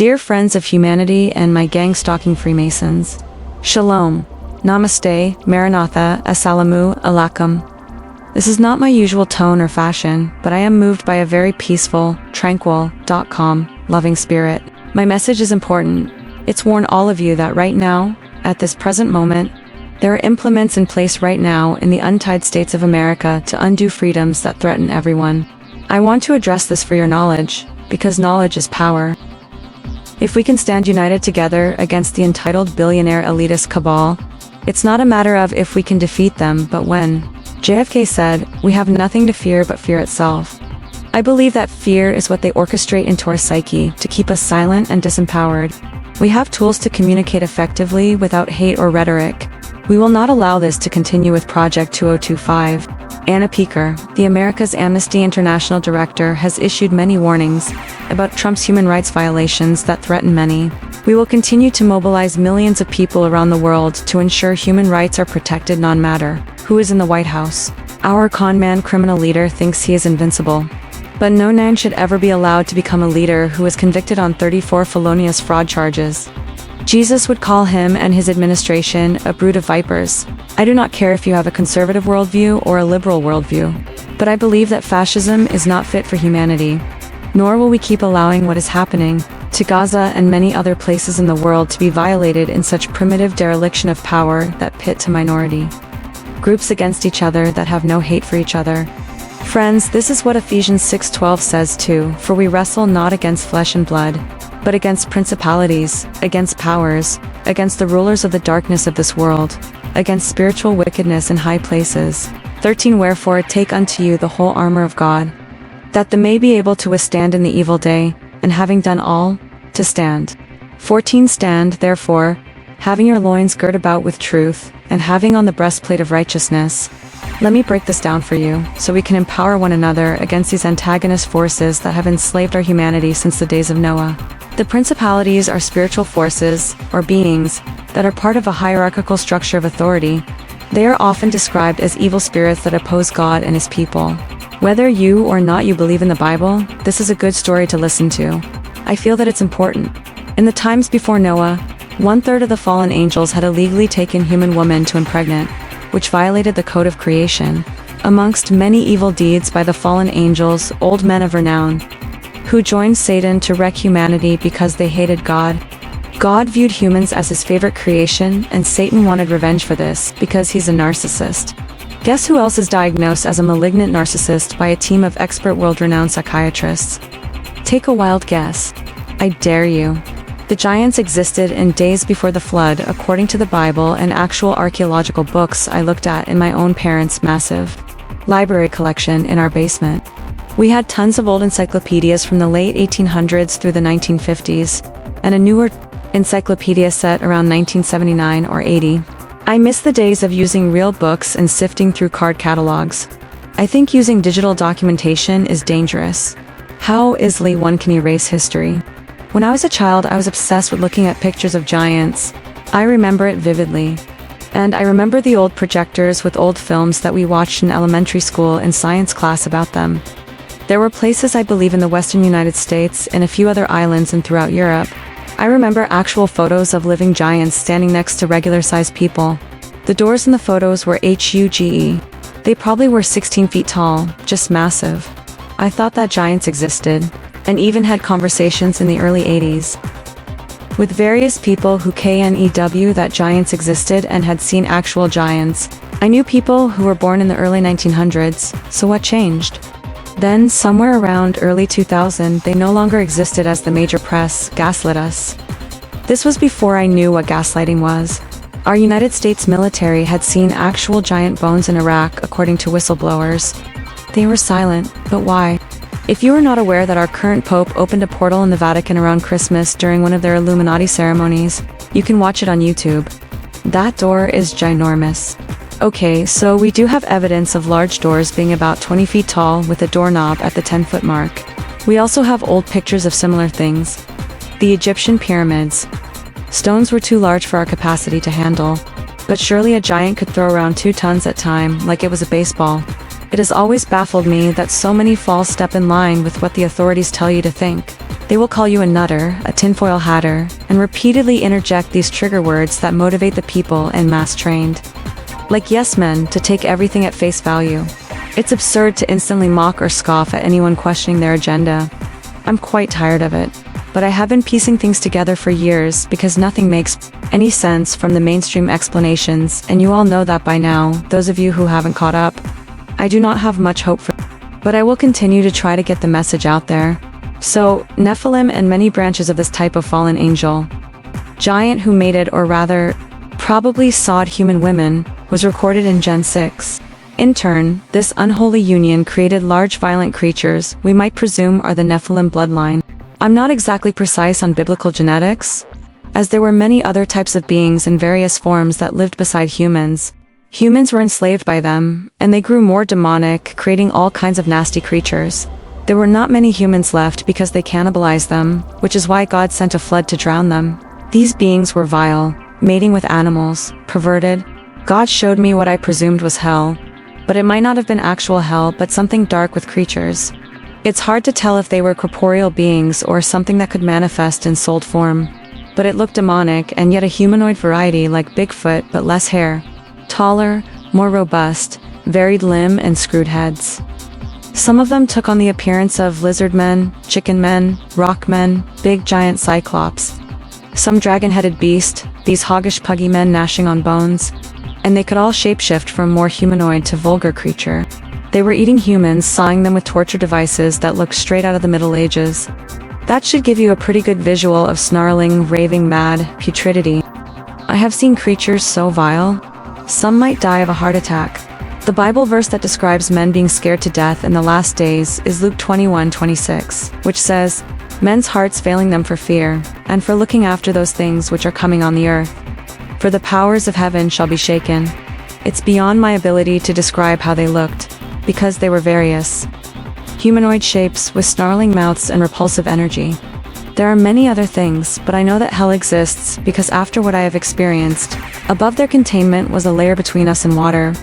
Dear friends of humanity and my gang-stalking Freemasons. Shalom. Namaste, Maranatha, Assalamu alaikum. This is not my usual tone or fashion, but I am moved by a very peaceful, tranquil, calm, loving spirit. My message is important. It's warn all of you that right now, at this present moment, there are implements in place right now in the untied states of America to undo freedoms that threaten everyone. I want to address this for your knowledge, because knowledge is power. If we can stand united together against the entitled billionaire elitist cabal, it's not a matter of if we can defeat them, but when. JFK said, "We have nothing to fear but fear itself." I believe that fear is what they orchestrate into our psyche to keep us silent and disempowered. We have tools to communicate effectively without hate or rhetoric. We will not allow this to continue with Project 2025. Anna Peeker, the America's Amnesty International director, has issued many warnings about Trump's human rights violations that threaten many. We will continue to mobilize millions of people around the world to ensure human rights are protected no matter who is in the White House. Our con-man criminal leader thinks he is invincible. But no man should ever be allowed to become a leader who is convicted on 34 felonious fraud charges. Jesus would call him and his administration a brood of vipers. I do not care if you have a conservative worldview or a liberal worldview, but I believe that fascism is not fit for humanity. Nor will we keep allowing what is happening to Gaza and many other places in the world to be violated in such primitive dereliction of power that pit to minority groups against each other that have no hate for each other. Friends, this is what Ephesians 6:12 says too, for we wrestle not against flesh and blood, but against principalities, against powers, against the rulers of the darkness of this world, against spiritual wickedness in high places. 13 Wherefore take unto you the whole armor of God, that the may be able to withstand in the evil day, and having done all, to stand. 14 Stand therefore, having your loins girt about with truth, and having on the breastplate of righteousness. Let me break this down for you, so we can empower one another against these antagonist forces that have enslaved our humanity since the days of Noah. The principalities are spiritual forces, or beings, that are part of a hierarchical structure of authority. They are often described as evil spirits that oppose God and his people. Whether you or not you believe in the Bible, this is a good story to listen to. I feel that it's important. In the times before Noah, 1/3 of the fallen angels had illegally taken human women to impregnate, which violated the code of creation. Amongst many evil deeds by the fallen angels, old men of renown, who joined Satan to wreck humanity because they hated God. God viewed humans as his favorite creation, and Satan wanted revenge for this, because he's a narcissist. Guess who else is diagnosed as a malignant narcissist by a team of expert world-renowned psychiatrists? Take a wild guess. I dare you. The giants existed in days before the flood, according to the Bible and actual archaeological books I looked at in my own parents' massive library collection in our basement. We had tons of old encyclopedias from the late 1800s through the 1950s, and a newer encyclopedia set around 1979 or 80. I miss the days of using real books and sifting through card catalogs. I think using digital documentation is dangerous. How easily one can erase history. When I was a child, I was obsessed with looking at pictures of giants. I remember it vividly. And I remember the old projectors with old films that we watched in elementary school in science class about them. There were places I believe in the western United States and a few other islands and throughout Europe. I remember actual photos of living giants standing next to regular-sized people. The doors in the photos were huge. They probably were 16 feet tall, just massive. I thought that giants existed, and even had conversations in the early 80s with various people who knew that giants existed and had seen actual giants. I knew people who were born in the early 1900s, so what changed? Then, somewhere around early 2000, they no longer existed as the major press gaslit us. This was before I knew what gaslighting was. Our United States military had seen actual giant bones in Iraq, according to whistleblowers. They were silent, but why? If you are not aware that our current Pope opened a portal in the Vatican around Christmas during one of their Illuminati ceremonies, you can watch it on YouTube. That door is ginormous. Okay, so we do have evidence of large doors being about 20 feet tall with a doorknob at the 10-foot mark. We also have old pictures of similar things. The Egyptian pyramids. Stones were too large for our capacity to handle, but surely a giant could throw around 2 tons at a time like it was a baseball. It has always baffled me that so many falls step in line with what the authorities tell you to think. They will call you a nutter, a tinfoil hatter, and repeatedly interject these trigger words that motivate the people and mass trained. Like yes men, to take everything at face value. It's absurd to instantly mock or scoff at anyone questioning their agenda. I'm quite tired of it. But I have been piecing things together for years because nothing makes any sense from the mainstream explanations, and you all know that by now, those of you who haven't caught up. I do not have much hope for, but I will continue to try to get the message out there. So, Nephilim and many branches of this type of fallen angel giant who mated, or rather, probably sawed human women, was recorded in Gen 6. In turn, this unholy union created large violent creatures we might presume are the Nephilim bloodline. I'm not exactly precise on biblical genetics, as there were many other types of beings in various forms that lived beside humans. Humans were enslaved by them, and they grew more demonic, creating all kinds of nasty creatures. There were not many humans left because they cannibalized them, which is why God sent a flood to drown them. These beings were vile, mating with animals, perverted. God showed me what I presumed was hell, but it might not have been actual hell but something dark with creatures. It's hard to tell if they were corporeal beings or something that could manifest in souled form. But it looked demonic, and yet a humanoid variety like Bigfoot but less hair. Taller, more robust, varied limb and screwed heads. Some of them took on the appearance of lizard men, chicken men, rock men, big giant cyclops. Some dragon-headed beast, these hoggish puggy men gnashing on bones. And they could all shapeshift from more humanoid to vulgar creature. They were eating humans, sawing them with torture devices that looked straight out of the Middle Ages. That should give you a pretty good visual of snarling, raving mad putridity. I have seen creatures so vile, some might die of a heart attack. The Bible verse that describes men being scared to death in the last days is Luke 21:26, which says, "Men's hearts failing them for fear, and for looking after those things which are coming on the earth. For the powers of heaven shall be shaken." It's beyond my ability to describe how they looked, because they were various. Humanoid shapes with snarling mouths and repulsive energy. There are many other things, but I know that hell exists because after what I have experienced, above their containment was a layer between us and water.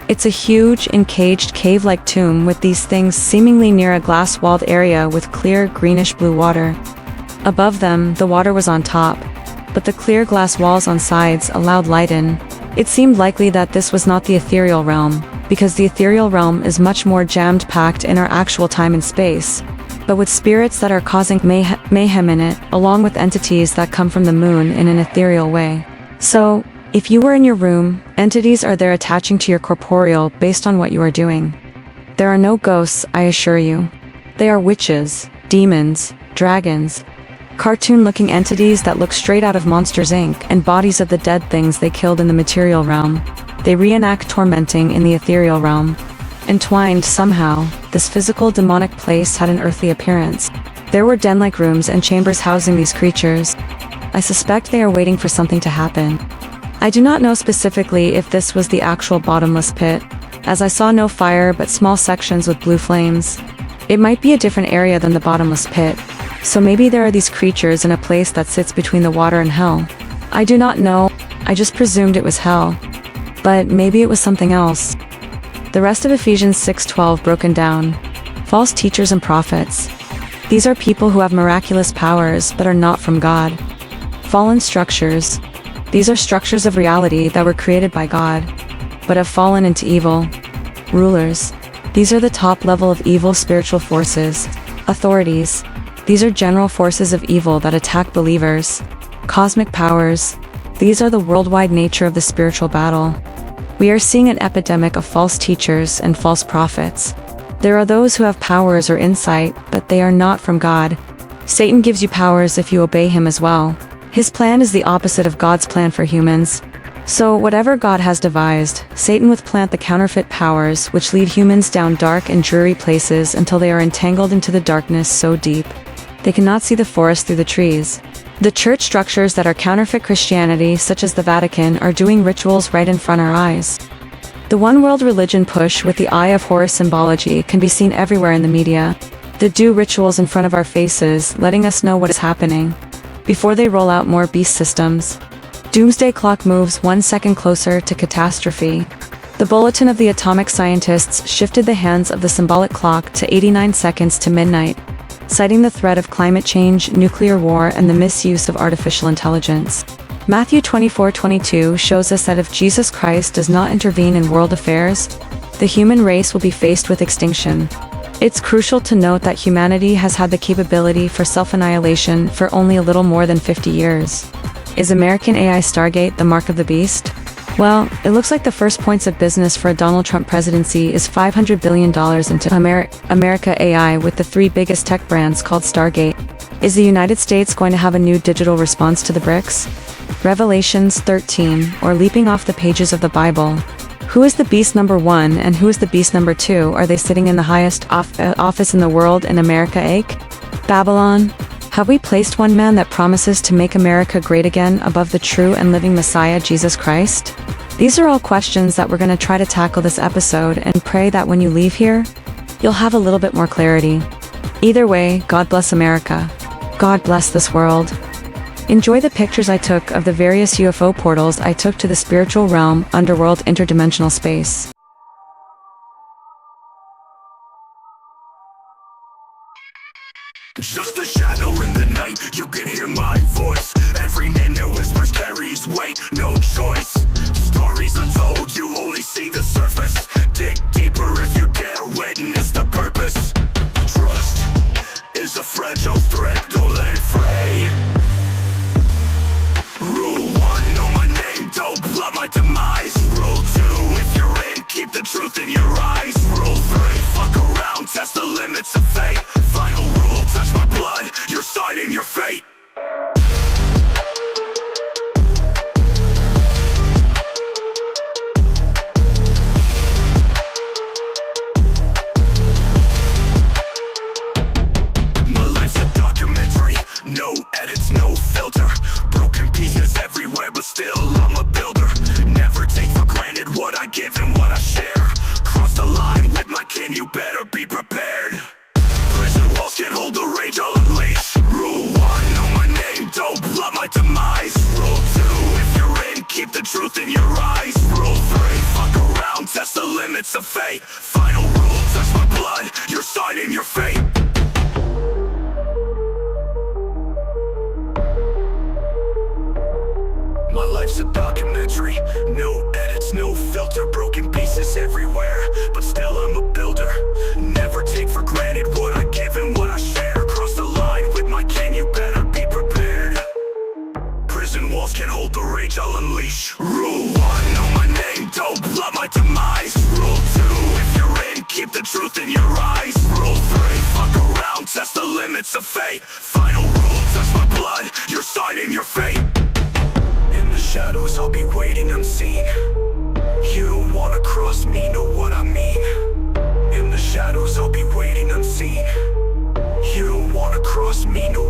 It's a huge, encaged cave-like tomb with these things seemingly near a glass-walled area with clear greenish-blue water. Above them, the water was on top, but the clear glass walls on sides allowed light in. It seemed likely that this was not the ethereal realm, because the ethereal realm is much more jammed-packed in our actual time and space, but with spirits that are causing mayhem in it, along with entities that come from the moon in an ethereal way. So, if you were in your room, entities are there attaching to your corporeal based on what you are doing. There are no ghosts, I assure you. They are witches, demons, dragons, cartoon-looking entities that look straight out of Monsters, Inc., and bodies of the dead things they killed in the material realm. They reenact tormenting in the ethereal realm. Entwined somehow, this physical demonic place had an earthly appearance. There were den-like rooms and chambers housing these creatures. I suspect they are waiting for something to happen. I do not know specifically if this was the actual bottomless pit, as I saw no fire but small sections with blue flames. It might be a different area than the bottomless pit, so maybe there are these creatures in a place that sits between the water and hell. I do not know, I just presumed it was hell. But maybe it was something else. The rest of Ephesians 6:12 broken down. False teachers and prophets. These are people who have miraculous powers but are not from God. Fallen structures. These are structures of reality that were created by God, but have fallen into evil. Rulers. These are the top level of evil spiritual forces. Authorities. These are general forces of evil that attack believers. Cosmic powers. These are the worldwide nature of the spiritual battle. We are seeing an epidemic of false teachers and false prophets. There are those who have powers or insight, but they are not from God. Satan gives you powers if you obey him as well. His plan is the opposite of God's plan for humans. So whatever God has devised, Satan will plant the counterfeit powers which lead humans down dark and dreary places until they are entangled into the darkness so deep they cannot see the forest through the trees. The church structures that are counterfeit Christianity, such as the Vatican, are doing rituals right in front of our eyes. The one world religion push with the eye of horror symbology can be seen everywhere in the media. They do rituals in front of our faces, letting us know what is happening, before they roll out more beast systems. Doomsday clock moves 1 second closer to catastrophe. The bulletin of the atomic scientists shifted the hands of the symbolic clock to 89 seconds to midnight. citing the threat of climate change, nuclear war, and the misuse of artificial intelligence. Matthew 24:22 shows us that if Jesus Christ does not intervene in world affairs, the human race will be faced with extinction. It's crucial to note that humanity has had the capability for self-annihilation for only a little more than 50 years. Is American AI Stargate the mark of the beast? Well, it looks like the first points of business for a Donald Trump presidency is $500 billion into America AI, with the three biggest tech brands called Stargate. Is the United States going to have a new digital response to the BRICS? Revelations 13, or leaping off the pages of the Bible. Who is the beast number 1 and who is the beast number 2? Are they sitting in the highest office in the world in America Inc? Babylon? Have we placed one man that promises to make America great again above the true and living Messiah, Jesus Christ? These are all questions that we're going to try to tackle this episode, and pray that when you leave here, you'll have a little bit more clarity. Either way, God bless America. God bless this world. Enjoy the pictures I took of the various UFO portals I took to the spiritual realm, underworld, interdimensional space. Just a shadow in the night, you can hear my voice. Every name that whispers carries weight, no choice. Stories untold, you only see the surface. Dig deeper if you dare witness the purpose. Trust is a fragile thread, don't let it fray. Rule 1, know my name, don't plot my demise. Rule 2, if you're in, keep the truth in your eyes. Rule 3, fuck around, test the limits of fate. Final rule, touch my blood, you're signing your fate. My life's a documentary, no edits, no filter. Broken pieces everywhere, but still I'm a builder. Never take for granted what I give and what I share. Cross the line with my kin, you better be prepared. Prison walls can't hold the rage I'll unleash. Rule 1, know my name, don't plot my demise. Rule 2, if you're in, keep the truth in your eyes. Rule 3, fuck around, test the limits of fate. Final rule, touch my blood, you're signing your fate. My life's a documentary, no edits, no filter. Broken pieces everywhere, but still I'm a builder. Never take for granted what I give and what I share. Cross the line with my kin, you better be prepared. Prison walls can't hold the rage I'll unleash. Rule 1, know my name, don't plot my demise. Rule 2, if you're in, keep the truth in your eyes. Rule 3, fuck around, test the limits of fate. Final rule, touch my blood, you're signing your fate. In the shadows I'll be waiting unseen. You don't wanna cross me, know what I mean. In the shadows I'll be waiting unseen. You don't wanna cross me, know